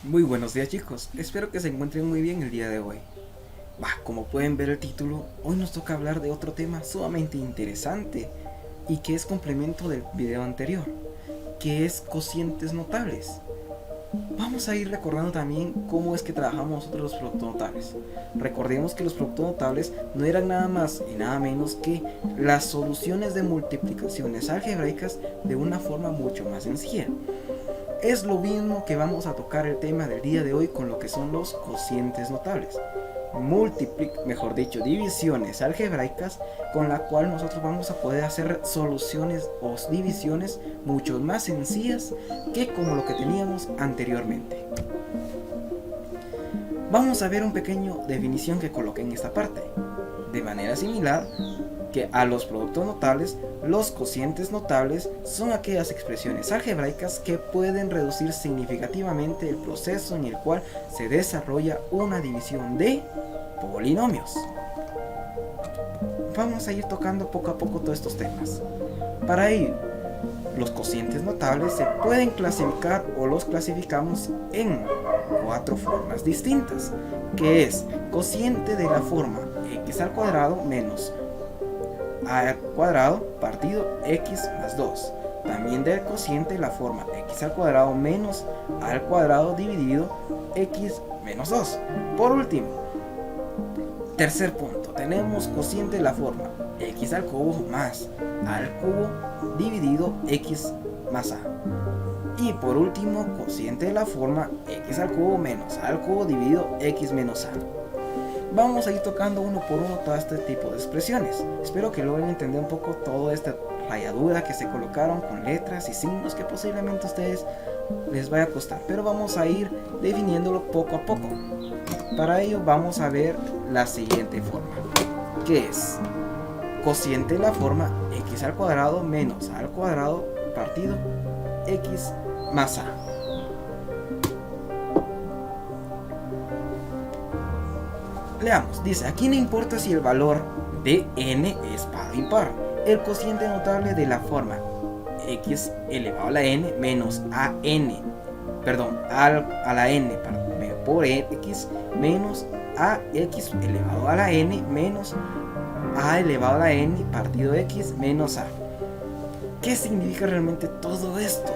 Muy buenos días chicos, espero que se encuentren muy bien el día de hoy. Como pueden ver el título, hoy nos toca hablar de otro tema sumamente interesante y que es complemento del video anterior, que es cocientes notables. Vamos a ir recordando también cómo es que trabajamos nosotros los productos notables. Recordemos que los productos notables no eran nada más y nada menos que las soluciones de multiplicaciones algebraicas de una forma mucho más sencilla. Es lo mismo que vamos a tocar el tema del día de hoy con lo que son los cocientes notables. Mejor dicho, divisiones algebraicas con la cual nosotros vamos a poder hacer soluciones o divisiones mucho más sencillas que como lo que teníamos anteriormente. Vamos a ver un pequeño definición que coloqué en esta parte. De manera similar que a los productos notables, los cocientes notables son aquellas expresiones algebraicas que pueden reducir significativamente el proceso en el cual se desarrolla una división de polinomios. Vamos a ir tocando poco a poco todos estos temas. Para ello, los cocientes notables se pueden clasificar o los clasificamos en 4 formas distintas, que es cociente de la forma x al cuadrado menos a al cuadrado partido x más 2. También del cociente de la forma x al cuadrado menos a al cuadrado dividido x menos 2. Por último, tercer punto, tenemos cociente de la forma x al cubo más a al cubo dividido x más a. Y por último, cociente de la forma x al cubo menos a al cubo dividido x menos a. Vamos a ir tocando uno por uno todo este tipo de expresiones. Espero que logren entender un poco toda esta rayadura que se colocaron con letras y signos que posiblemente a ustedes les vaya a costar, pero vamos a ir definiéndolo poco a poco. Para ello vamos a ver la siguiente forma, que es cociente de la forma x al cuadrado menos a al cuadrado partido x más a. Leamos, dice, aquí no importa si el valor de n es par o impar. El cociente notable de la forma x elevado a la n menos a n, a la n por x menos a x elevado a la n menos a elevado a la n partido x menos a. ¿Qué significa realmente todo esto?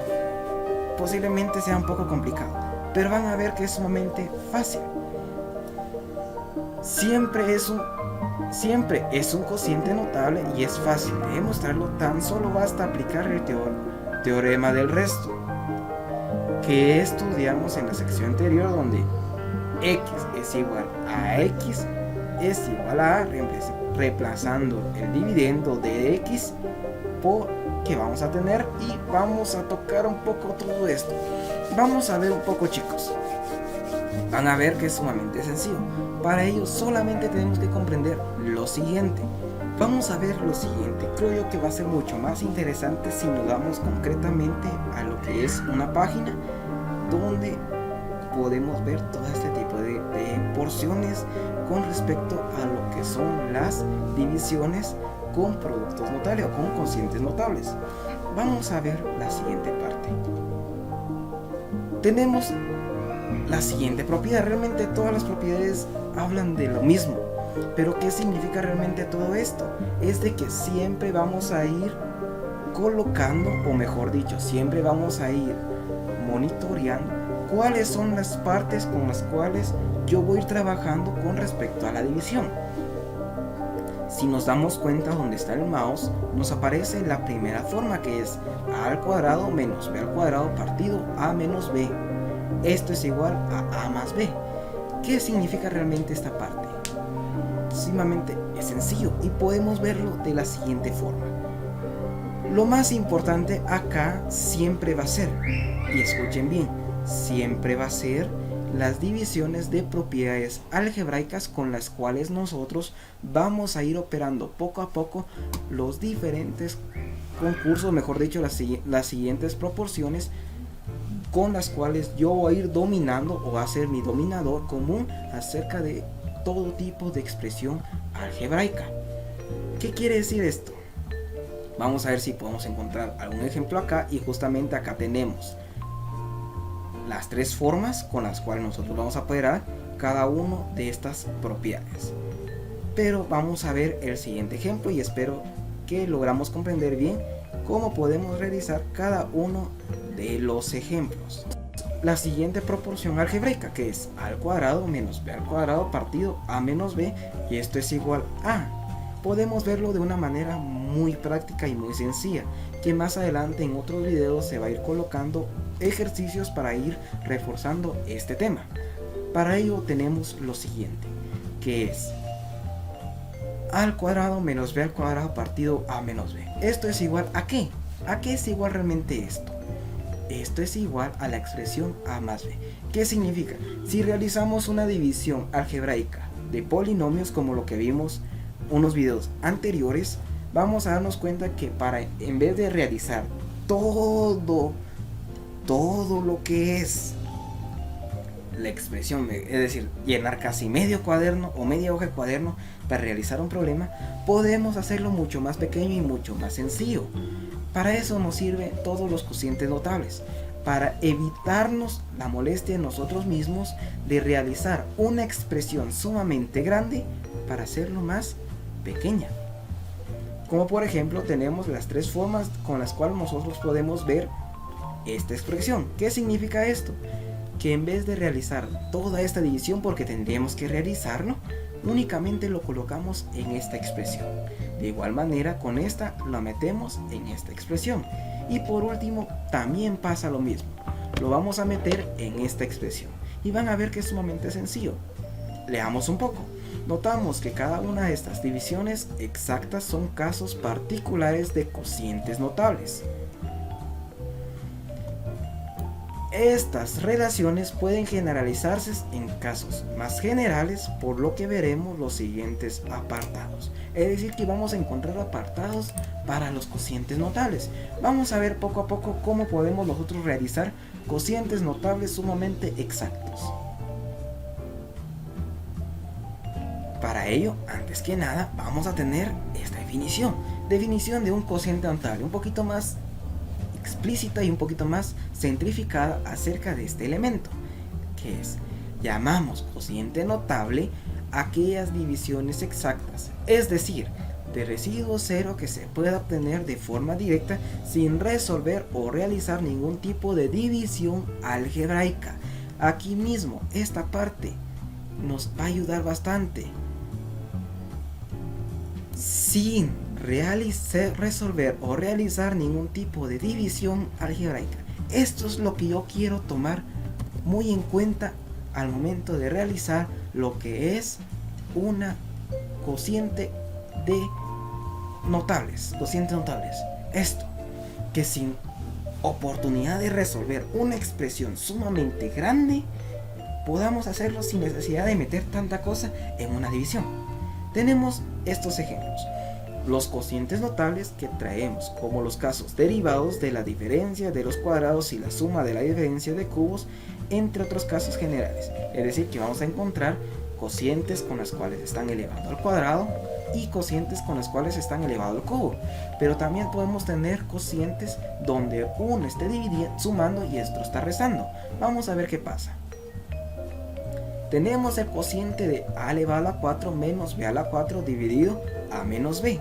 Posiblemente sea un poco complicado, pero van a ver que es sumamente fácil. Siempre es un cociente notable y es fácil de demostrarlo, tan solo basta aplicar el teorema del resto que estudiamos en la sección anterior, donde x es igual a x es igual a reemplazando el dividendo de x por que vamos a tener, y vamos a tocar un poco todo esto. Vamos a ver un poco, chicos. Van a ver que es sumamente sencillo. Para ello solamente tenemos que comprender lo siguiente. Vamos a ver lo siguiente. Creo yo que va a ser mucho más interesante si nos damos concretamente a lo que es una página donde podemos ver todo este tipo de porciones con respecto a lo que son las divisiones con productos notables o con cocientes notables. Vamos a ver la siguiente parte. Tenemos la siguiente propiedad. Realmente todas las propiedades hablan de lo mismo, pero ¿qué significa realmente todo esto? Es de que siempre vamos a ir colocando, o mejor dicho, siempre vamos a ir monitoreando cuáles son las partes con las cuales yo voy a ir trabajando con respecto a la división. Si nos damos cuenta donde está el mouse, nos aparece la primera forma, que es a al cuadrado menos b al cuadrado partido a menos b. Esto es igual a más b. ¿Qué significa realmente esta parte? Sumamente es sencillo y podemos verlo de la siguiente forma. Lo más importante acá siempre va a ser, y escuchen bien, siempre va a ser las divisiones de propiedades algebraicas con las cuales nosotros vamos a ir operando poco a poco los diferentes concursos, mejor dicho, las siguientes proporciones con las cuales yo voy a ir dominando, o va a ser mi dominador común acerca de todo tipo de expresión algebraica. ¿Qué quiere decir esto? Vamos a ver si podemos encontrar algún ejemplo acá, y justamente acá tenemos las tres formas con las cuales nosotros vamos a operar cada uno de estas propiedades. Pero vamos a ver el siguiente ejemplo y espero que logramos comprender bien cómo podemos realizar cada uno de los ejemplos. La siguiente proporción algebraica, que es a al cuadrado menos b al cuadrado partido a menos b, y esto es igual a. Podemos verlo de una manera muy práctica y muy sencilla, que más adelante en otros videos se va a ir colocando ejercicios para ir reforzando este tema. Para ello tenemos lo siguiente, que es a al cuadrado menos b al cuadrado partido a menos b. Esto es igual a ¿qué? ¿A qué es igual realmente esto? Esto es igual a la expresión a más b. ¿Qué significa? Si realizamos una división algebraica de polinomios como lo que vimos unos videos anteriores, vamos a darnos cuenta que en vez de realizar todo lo que es la expresión, es decir, llenar casi medio cuaderno o media hoja de cuaderno para realizar un problema, podemos hacerlo mucho más pequeño y mucho más sencillo. Para eso nos sirven todos los cocientes notables, para evitarnos la molestia de nosotros mismos de realizar una expresión sumamente grande para hacerlo más pequeña. Como por ejemplo tenemos las tres formas con las cuales nosotros podemos ver esta expresión. ¿Qué significa esto? Que en vez de realizar toda esta división, porque tendríamos que realizarlo, únicamente lo colocamos en esta expresión. De igual manera con esta lo metemos en esta expresión. Y por último también pasa lo mismo, lo vamos a meter en esta expresión y van a ver que es sumamente sencillo. Leamos un poco. Notamos que cada una de estas divisiones exactas son casos particulares de cocientes notables. Estas relaciones pueden generalizarse en casos más generales, por lo que veremos los siguientes apartados. Es decir, que vamos a encontrar apartados para los cocientes notables. Vamos a ver poco a poco cómo podemos nosotros realizar cocientes notables sumamente exactos. Para ello, antes que nada, vamos a tener esta definición de un cociente notable, un poquito más explícita y un poquito más centrificada acerca de este elemento, que es, llamamos cociente notable aquellas divisiones exactas, es decir, de residuo cero que se pueda obtener de forma directa sin resolver o realizar ningún tipo de división algebraica. Aquí mismo, esta parte nos va a ayudar bastante. Sin resolver o realizar ningún tipo de división algebraica. Esto es lo que yo quiero tomar muy en cuenta al momento de realizar lo que es una cociente de notables, cocientes notables. Esto, que sin oportunidad de resolver una expresión sumamente grande, podamos hacerlo sin necesidad de meter tanta cosa en una división. Tenemos estos ejemplos. Los cocientes notables que traemos como los casos derivados de la diferencia de los cuadrados y la suma de la diferencia de cubos, entre otros casos generales. Es decir, que vamos a encontrar cocientes con las cuales están elevado al cuadrado y cocientes con las cuales están elevado al cubo. Pero también podemos tener cocientes donde uno esté sumando y otro está restando. Vamos a ver qué pasa. Tenemos el cociente de a elevado a la 4 menos b a la 4 dividido a menos b.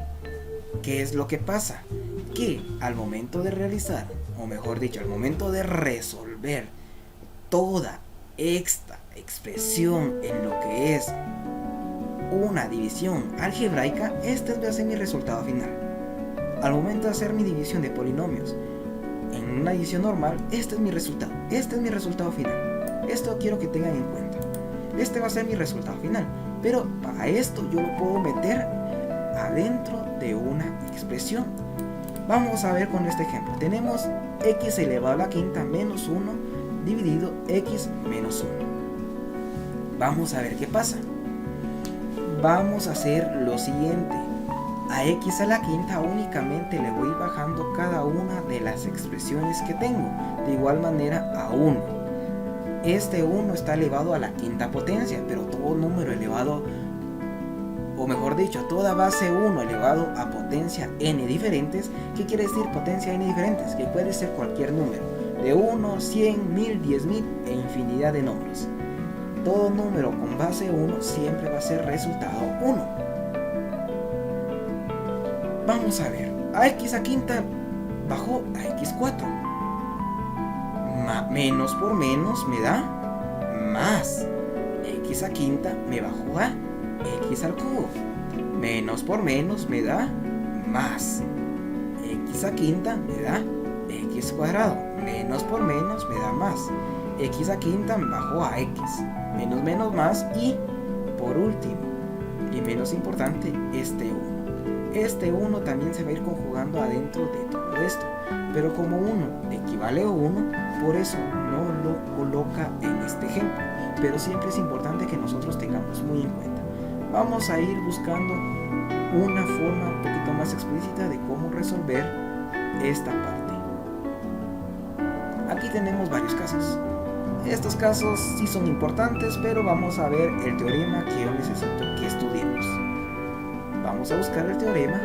¿Qué es lo que pasa? Que al momento de realizar, o mejor dicho, al momento de resolver toda esta expresión en lo que es una división algebraica, este va a ser mi resultado final. Al momento de hacer mi división de polinomios en una división normal, este es mi resultado final. Esto quiero que tengan en cuenta. Este va a ser mi resultado final, pero para esto yo lo puedo meter adentro de una expresión. Vamos a ver con este ejemplo. Tenemos x elevado a la quinta menos 1 dividido x menos 1. Vamos a ver qué pasa. Vamos a hacer lo siguiente. A x a la quinta únicamente le voy bajando cada una de las expresiones que tengo. De igual manera a 1. Este 1 está elevado a la quinta potencia, pero todo número elevado, o mejor dicho, toda base 1 elevado a potencia n diferentes. ¿Qué quiere decir potencia n diferentes? Que puede ser cualquier número. de 1, 100, 1000, 10.000 e infinidad de números. Todo número con base 1 siempre va a ser resultado 1. Vamos a ver, a x a quinta bajó a x4. Menos por menos me da más. X a quinta me bajó a x al cubo. Menos por menos me da más. X a quinta me da x cuadrado. Menos por menos me da más. X a quinta me bajó a x. Menos menos más y por último y menos importante este 1. Este 1 también se va a ir conjugando adentro de todo esto. Pero como 1 equivale a 1, por eso no lo coloca en este ejemplo. Pero siempre es importante que nosotros tengamos muy en cuenta. Vamos a ir buscando una forma un poquito más explícita de cómo resolver esta parte. Aquí tenemos varios casos. Estos casos sí son importantes, pero vamos a ver el teorema que yo necesito que estudiemos. Vamos a buscar el teorema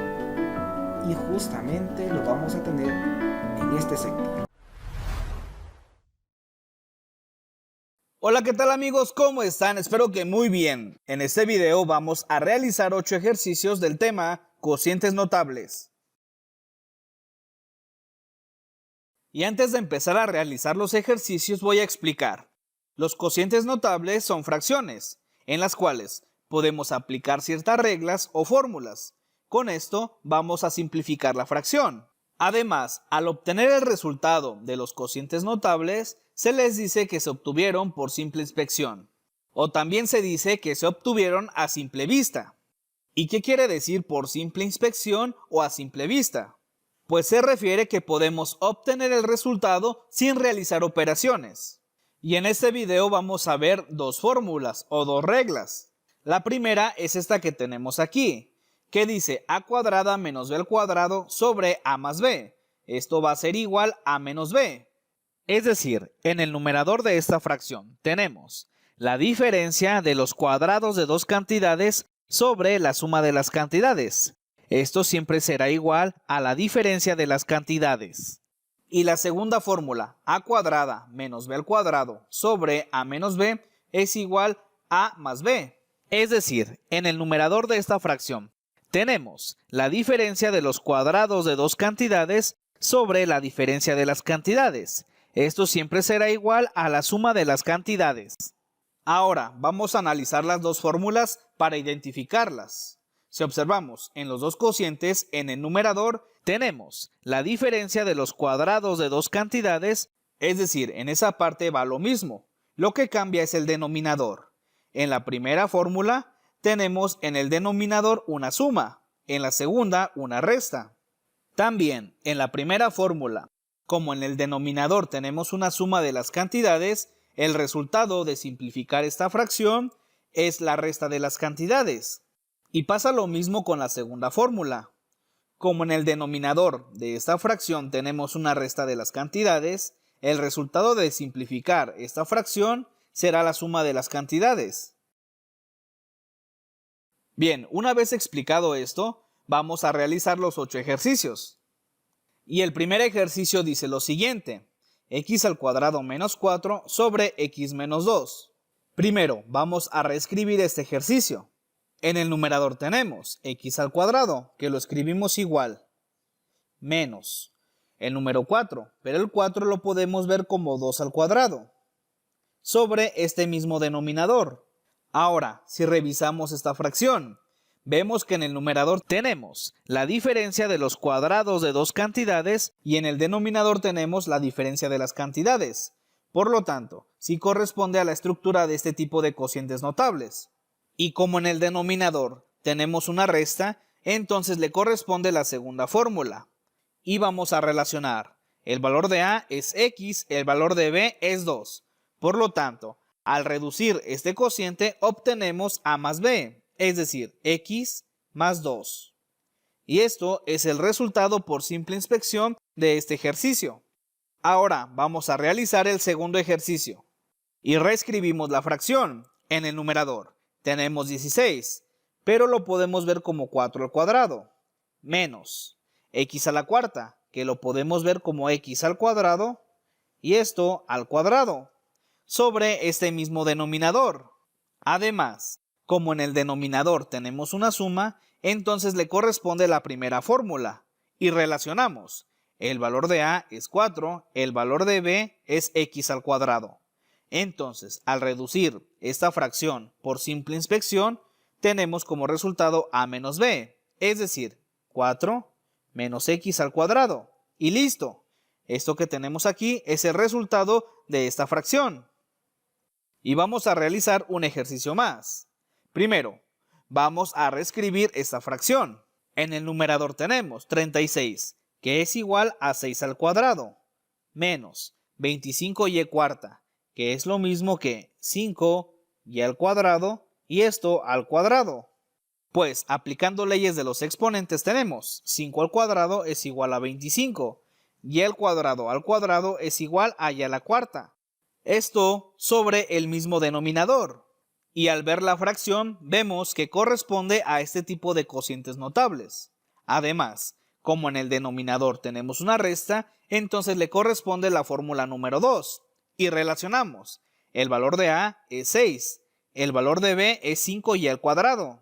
y justamente lo vamos a tener en este sector. Hola, ¿qué tal amigos? ¿Cómo están? Espero que muy bien. En este video vamos a realizar 8 ejercicios del tema cocientes notables. Y antes de empezar a realizar los ejercicios voy a explicar. Los cocientes notables son fracciones, en las cuales podemos aplicar ciertas reglas o fórmulas. Con esto vamos a simplificar la fracción. Además, al obtener el resultado de los cocientes notables, se les dice que se obtuvieron por simple inspección. O también se dice que se obtuvieron a simple vista. ¿Y qué quiere decir por simple inspección o a simple vista? Pues se refiere que podemos obtener el resultado sin realizar operaciones. Y en este video vamos a ver dos fórmulas o dos reglas. La primera es esta que tenemos aquí, que dice a cuadrada menos b al cuadrado sobre a más b. Esto va a ser igual a menos b. Es decir, en el numerador de esta fracción tenemos la diferencia de los cuadrados de dos cantidades sobre la suma de las cantidades. Esto siempre será igual a la diferencia de las cantidades. Y la segunda fórmula, a cuadrada menos b al cuadrado sobre a menos b, es igual a más b. Es decir, en el numerador de esta fracción tenemos la diferencia de los cuadrados de dos cantidades sobre la diferencia de las cantidades. Esto siempre será igual a la suma de las cantidades. Ahora vamos a analizar las dos fórmulas para identificarlas. Si observamos en los dos cocientes, en el numerador tenemos la diferencia de los cuadrados de dos cantidades, es decir, en esa parte va lo mismo. Lo que cambia es el denominador. En la primera fórmula tenemos en el denominador una suma, en la segunda una resta. También en la primera fórmula, como en el denominador tenemos una suma de las cantidades, el resultado de simplificar esta fracción es la resta de las cantidades. Y pasa lo mismo con la segunda fórmula. Como en el denominador de esta fracción tenemos una resta de las cantidades, el resultado de simplificar esta fracción será la suma de las cantidades. Bien, una vez explicado esto, vamos a realizar los 8 ejercicios. Y el primer ejercicio dice lo siguiente: x al cuadrado menos 4 sobre x menos 2. Primero, vamos a reescribir este ejercicio. En el numerador tenemos x al cuadrado, que lo escribimos igual, menos el número 4, pero el 4 lo podemos ver como 2 al cuadrado, sobre este mismo denominador. Ahora, si revisamos esta fracción, vemos que en el numerador tenemos la diferencia de los cuadrados de dos cantidades y en el denominador tenemos la diferencia de las cantidades. Por lo tanto, sí corresponde a la estructura de este tipo de cocientes notables. Y como en el denominador tenemos una resta, entonces le corresponde la segunda fórmula. Y vamos a relacionar. El valor de A es X, el valor de B es 2. Por lo tanto, al reducir este cociente obtenemos A más B, es decir, X más 2. Y esto es el resultado por simple inspección de este ejercicio. Ahora vamos a realizar el segundo ejercicio. Y reescribimos la fracción. En el numerador tenemos 16, pero lo podemos ver como 4 al cuadrado, menos x a la cuarta, que lo podemos ver como x al cuadrado, y esto al cuadrado, sobre este mismo denominador. Además, como en el denominador tenemos una suma, entonces le corresponde la primera fórmula, y relacionamos. El valor de a es 4, el valor de b es x al cuadrado. Entonces, al reducir esta fracción por simple inspección, tenemos como resultado a menos b, es decir, 4 menos x al cuadrado. Y listo. Esto que tenemos aquí es el resultado de esta fracción. Y vamos a realizar un ejercicio más. Primero, vamos a reescribir esta fracción. En el numerador tenemos 36, que es igual a 6 al cuadrado, menos 25y cuarta, que es lo mismo que 5y al cuadrado, y esto al cuadrado. Pues aplicando leyes de los exponentes tenemos 5 al cuadrado es igual a 25, y al cuadrado es igual a y a la cuarta. Esto sobre el mismo denominador. Y al ver la fracción vemos que corresponde a este tipo de cocientes notables. Además, como en el denominador tenemos una resta, entonces le corresponde la fórmula número 2. Y relacionamos. El valor de a es 6, el valor de b es 5y al cuadrado.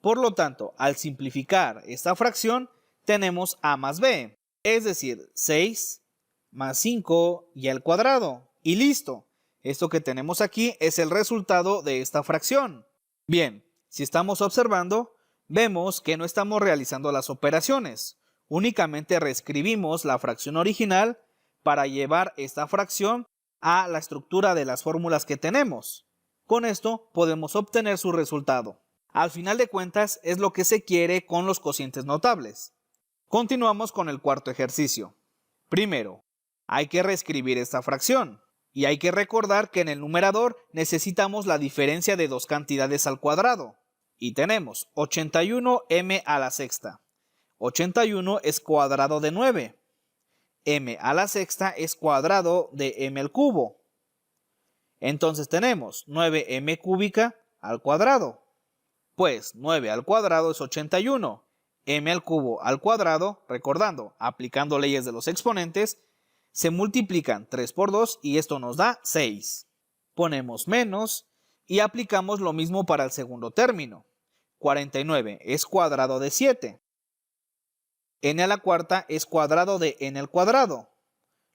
Por lo tanto, al simplificar esta fracción, tenemos a más b, es decir, 6 más 5y al cuadrado. Y listo. Esto que tenemos aquí es el resultado de esta fracción. Bien, si estamos observando, vemos que no estamos realizando las operaciones. Únicamente reescribimos la fracción original para llevar esta fracción a la estructura de las fórmulas que tenemos. Con esto podemos obtener su resultado. Al final de cuentas es lo que se quiere con los cocientes notables. Continuamos con el cuarto ejercicio. Primero, hay que reescribir esta fracción. Y hay que recordar que en el numerador necesitamos la diferencia de dos cantidades al cuadrado. Y tenemos 81m a la sexta. 81 es cuadrado de 9. M a la sexta es cuadrado de m al cubo. Entonces tenemos 9m cúbica al cuadrado. Pues 9 al cuadrado es 81. M al cubo al cuadrado, recordando, aplicando leyes de los exponentes, se multiplican 3 por 2 y esto nos da 6. Ponemos menos y aplicamos lo mismo para el segundo término. 49 es cuadrado de 7. N a la cuarta es cuadrado de n al cuadrado.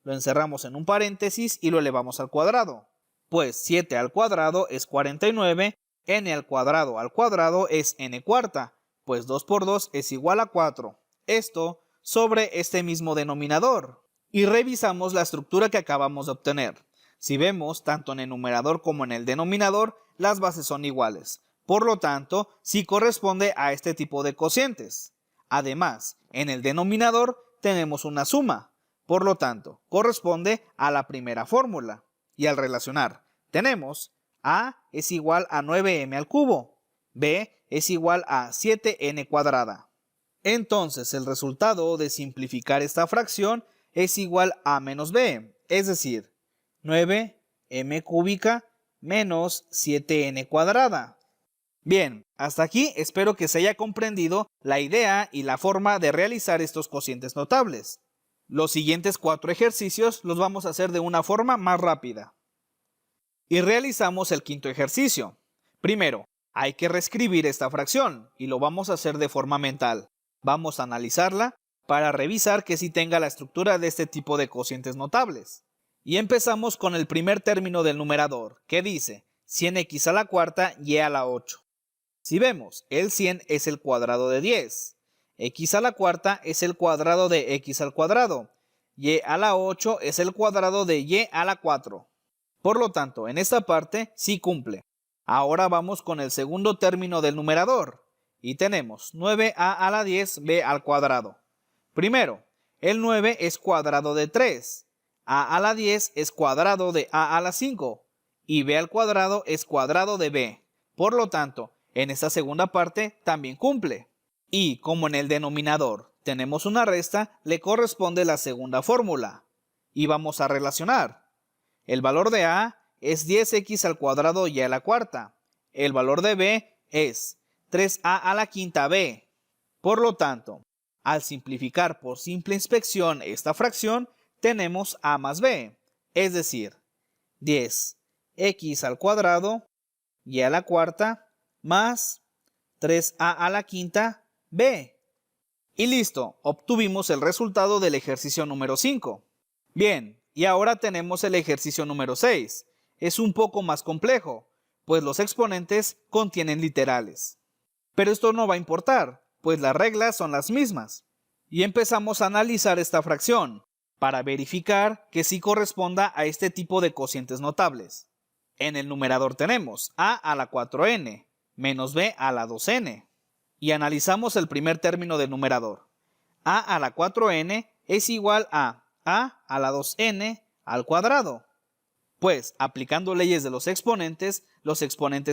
Lo encerramos en un paréntesis y lo elevamos al cuadrado. Pues 7 al cuadrado es 49, n al cuadrado es n cuarta, pues 2 por 2 es igual a 4. Esto sobre este mismo denominador. Y revisamos la estructura que acabamos de obtener. Si vemos, tanto en el numerador como en el denominador, las bases son iguales. Por lo tanto, sí corresponde a este tipo de cocientes. Además, en el denominador tenemos una suma. Por lo tanto, corresponde a la primera fórmula. Y al relacionar, tenemos a es igual a 9m al cubo, b es igual a 7n cuadrada. Entonces, el resultado de simplificar esta fracción es igual a menos b, es decir, 9m cúbica menos 7n cuadrada. Bien, hasta aquí espero que se haya comprendido la idea y la forma de realizar estos cocientes notables. Los siguientes 4 ejercicios los vamos a hacer de una forma más rápida. Y realizamos el quinto ejercicio. Primero, hay que reescribir esta fracción y lo vamos a hacer de forma mental. Vamos a analizarla para revisar que sí tenga la estructura de este tipo de cocientes notables. Y empezamos con el primer término del numerador, que dice 100x a la cuarta y a la 8. Si vemos, el 100 es el cuadrado de 10, x a la cuarta es el cuadrado de x al cuadrado, y a la 8 es el cuadrado de y a la 4. Por lo tanto, en esta parte sí cumple. Ahora vamos con el segundo término del numerador, y tenemos 9a a la 10b al cuadrado. Primero, el 9 es cuadrado de 3, a la 10 es cuadrado de a la 5 y b al cuadrado es cuadrado de b. Por lo tanto, en esta segunda parte también cumple. Y como en el denominador tenemos una resta, le corresponde la segunda fórmula. Y vamos a relacionar. El valor de a es 10x al cuadrado y a la cuarta. El valor de b es 3a a la quinta b. Por lo tanto, al simplificar por simple inspección esta fracción, tenemos a más b, es decir, 10x al cuadrado y a la cuarta más 3a a la quinta b. Y listo, obtuvimos el resultado del ejercicio número 5. Bien, y ahora tenemos el ejercicio número 6. Es un poco más complejo, pues los exponentes contienen literales. Pero esto no va a importar, pues las reglas son las mismas. Y empezamos a analizar esta fracción, para verificar que sí corresponda a este tipo de cocientes notables. En el numerador tenemos a a la 4n menos b a la 2n. Y analizamos el primer término del numerador. A la 4n es igual a la 2n al cuadrado. Pues, aplicando leyes de los exponentes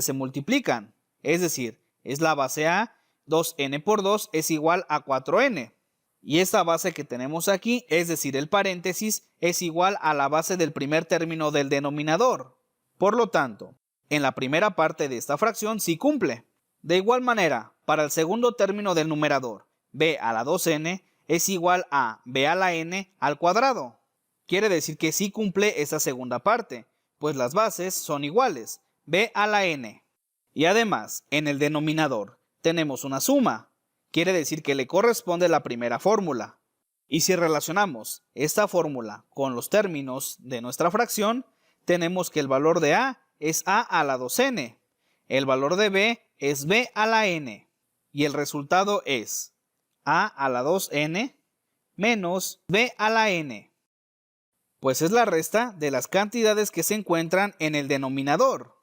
se multiplican. Es decir, es la base a, 2n por 2 es igual a 4n. Y esta base que tenemos aquí, es decir, el paréntesis, es igual a la base del primer término del denominador. Por lo tanto, en la primera parte de esta fracción sí cumple. De igual manera, para el segundo término del numerador, b a la 2n es igual a b a la n al cuadrado. Quiere decir que sí cumple esa segunda parte, pues las bases son iguales, b a la n. Y además, en el denominador tenemos una suma. Quiere decir que le corresponde la primera fórmula. Y si relacionamos esta fórmula con los términos de nuestra fracción, tenemos que el valor de a es a a la 2n. El valor de b es b a la n. Y el resultado es a la 2n menos b a la n. Pues es la resta de las cantidades que se encuentran en el denominador.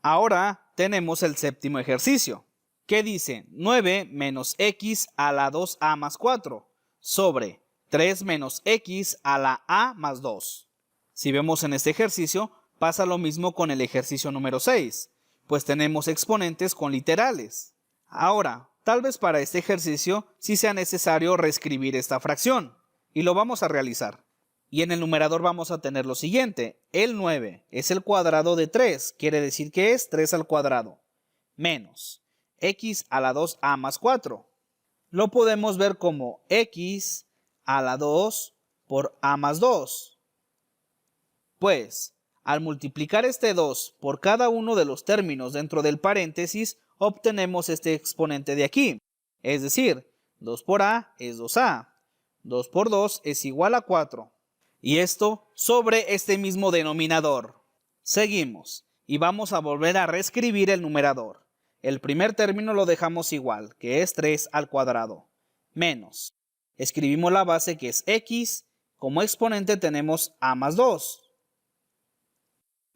Ahora tenemos el séptimo ejercicio, que dice 9 menos x a la 2a más 4 sobre 3 menos x a la a más 2. Si vemos en este ejercicio, pasa lo mismo con el ejercicio número 6, pues tenemos exponentes con literales. Ahora, tal vez para este ejercicio sí sea necesario reescribir esta fracción, y lo vamos a realizar. Y en el numerador vamos a tener lo siguiente, el 9 es el cuadrado de 3, quiere decir que es 3 al cuadrado, menos x a la 2a más 4. Lo podemos ver como x a la 2 por a más 2. Pues, al multiplicar este 2 por cada uno de los términos dentro del paréntesis, obtenemos este exponente de aquí. Es decir, 2 por a es 2a. 2 por 2 es igual a 4. Y esto sobre este mismo denominador. Seguimos y vamos a volver a reescribir el numerador. El primer término lo dejamos igual, que es 3 al cuadrado, menos. Escribimos la base que es x, como exponente tenemos a más 2.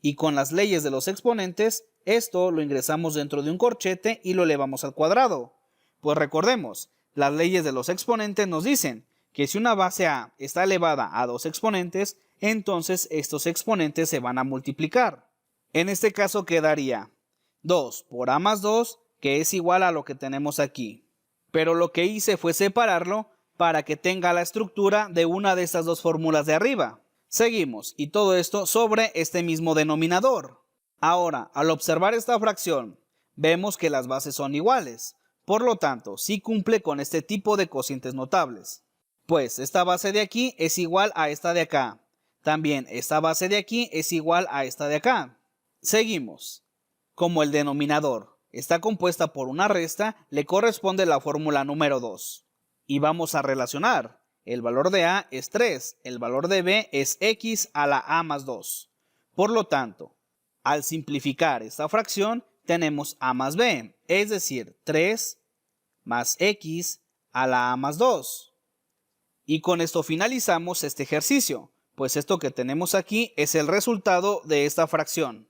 Y con las leyes de los exponentes, esto lo ingresamos dentro de un corchete y lo elevamos al cuadrado. Pues recordemos, las leyes de los exponentes nos dicen que si una base a está elevada a dos exponentes, entonces estos exponentes se van a multiplicar. En este caso quedaría 2 por a más 2, que es igual a lo que tenemos aquí. Pero lo que hice fue separarlo para que tenga la estructura de una de estas dos fórmulas de arriba. Seguimos, y todo esto sobre este mismo denominador. Ahora, al observar esta fracción, vemos que las bases son iguales. Por lo tanto, sí cumple con este tipo de cocientes notables. Pues esta base de aquí es igual a esta de acá. También esta base de aquí es igual a esta de acá. Seguimos. Como el denominador está compuesta por una resta, le corresponde la fórmula número 2. Y vamos a relacionar. El valor de a es 3, el valor de b es x a la a más 2. Por lo tanto, al simplificar esta fracción, tenemos a más b, es decir, 3 más x a la a más 2. Y con esto finalizamos este ejercicio, pues esto que tenemos aquí es el resultado de esta fracción.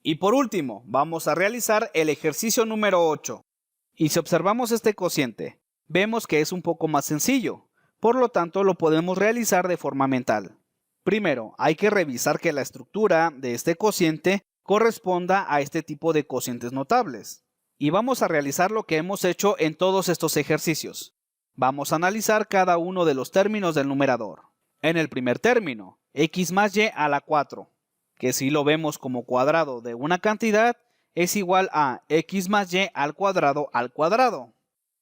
Y por último, vamos a realizar el ejercicio número 8. Y si observamos este cociente, vemos que es un poco más sencillo, por lo tanto lo podemos realizar de forma mental. Primero, hay que revisar que la estructura de este cociente corresponda a este tipo de cocientes notables. Y vamos a realizar lo que hemos hecho en todos estos ejercicios. Vamos a analizar cada uno de los términos del numerador. En el primer término, x más y a la 4, que si lo vemos como cuadrado de una cantidad, es igual a x más y al cuadrado al cuadrado.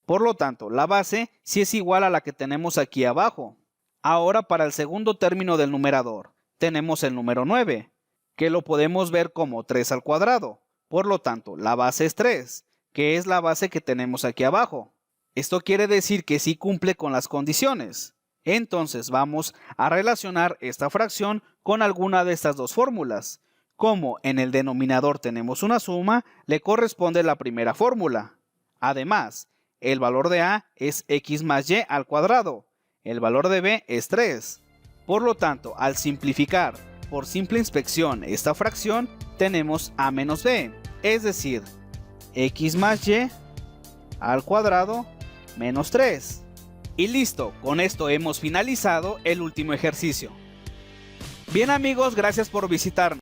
Por lo tanto, la base sí es igual a la que tenemos aquí abajo. Ahora para el segundo término del numerador, tenemos el número 9, que lo podemos ver como 3 al cuadrado. Por lo tanto, la base es 3, que es la base que tenemos aquí abajo. Esto quiere decir que sí cumple con las condiciones. Entonces vamos a relacionar esta fracción con alguna de estas dos fórmulas. Como en el denominador tenemos una suma, le corresponde la primera fórmula. Además, el valor de a es x más y al cuadrado. El valor de b es 3. Por lo tanto, al simplificar por simple inspección esta fracción, tenemos a menos b, es decir, x más y al cuadrado menos 3. Y listo, con esto hemos finalizado el último ejercicio. Bien amigos, gracias por visitarnos.